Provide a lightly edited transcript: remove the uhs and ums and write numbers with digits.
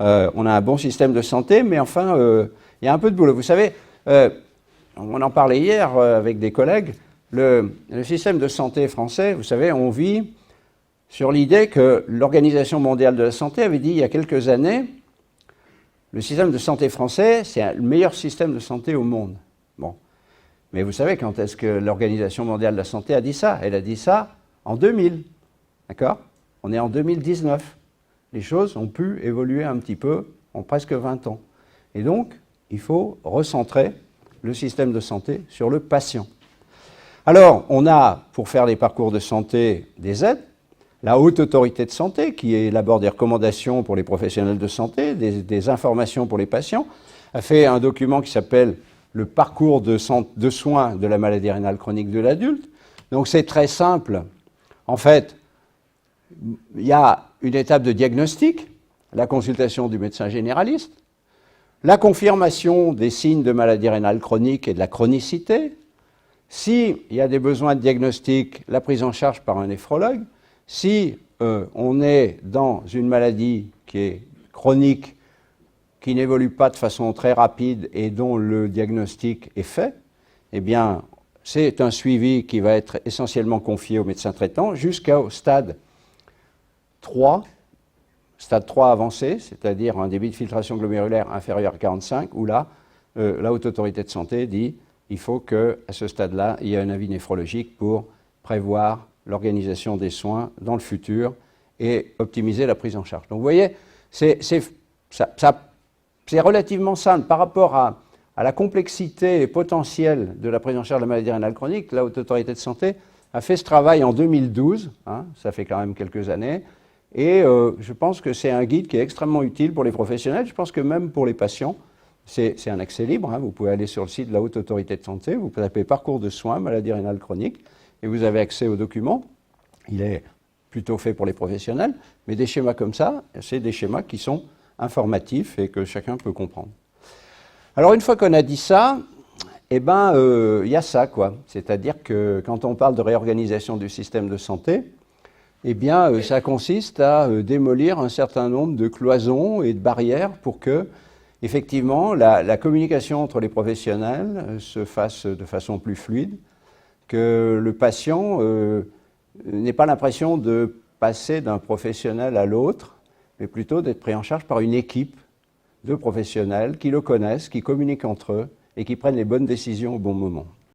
on a un bon système de santé, mais enfin, il y a un peu de boulot. Vous savez, on en parlait hier avec des collègues, le système de santé français, vous savez, on vit sur l'idée que l'Organisation mondiale de la santé avait dit il y a quelques années, le système de santé français, c'est le meilleur système de santé au monde. Bon. Mais vous savez quand est-ce que l'Organisation mondiale de la santé a dit ça? Elle a dit ça en 2000. D'accord? On est en 2019. Les choses ont pu évoluer un petit peu en presque 20 ans. Et donc, il faut recentrer le système de santé sur le patient. Alors, on a, pour faire les parcours de santé, des aides. La Haute Autorité de Santé, qui élabore des recommandations pour les professionnels de santé, des informations pour les patients, a fait un document qui s'appelle le parcours de soins de la maladie rénale chronique de l'adulte. Donc c'est très simple. En fait, il y a une étape de diagnostic, la consultation du médecin généraliste, la confirmation des signes de maladie rénale chronique et de la chronicité. S'il y a des besoins de diagnostic, la prise en charge par un néphrologue. Si on est dans une maladie qui est chronique, qui n'évolue pas de façon très rapide et dont le diagnostic est fait, eh bien, c'est un suivi qui va être essentiellement confié au médecin traitant jusqu'au stade 3 avancé, c'est-à-dire un débit de filtration glomérulaire inférieur à 45, où là, la Haute Autorité de Santé dit qu'il faut qu'à ce stade-là, il y ait un avis néphrologique pour prévoir l'organisation des soins dans le futur et optimiser la prise en charge. Donc vous voyez, c'est relativement simple par rapport à la complexité potentielle de la prise en charge de la maladie rénale chronique. La Haute Autorité de Santé a fait ce travail en 2012, ça fait quand même quelques années, et je pense que c'est un guide qui est extrêmement utile pour les professionnels, je pense que même pour les patients. C'est un accès libre, vous pouvez aller sur le site de la Haute Autorité de Santé, vous tapez parcours de soins, maladie rénale chronique, et vous avez accès aux documents. Il est plutôt fait pour les professionnels, mais des schémas comme ça, c'est des schémas qui sont informatifs et que chacun peut comprendre. Alors une fois qu'on a dit ça, eh ben, y a ça, quoi. C'est-à-dire que quand on parle de réorganisation du système de santé, eh bien, ça consiste à démolir un certain nombre de cloisons et de barrières pour que, effectivement, la communication entre les professionnels se fasse de façon plus fluide, que le patient n'ait pas l'impression de passer d'un professionnel à l'autre, mais plutôt d'être pris en charge par une équipe de professionnels qui le connaissent, qui communiquent entre eux et qui prennent les bonnes décisions au bon moment.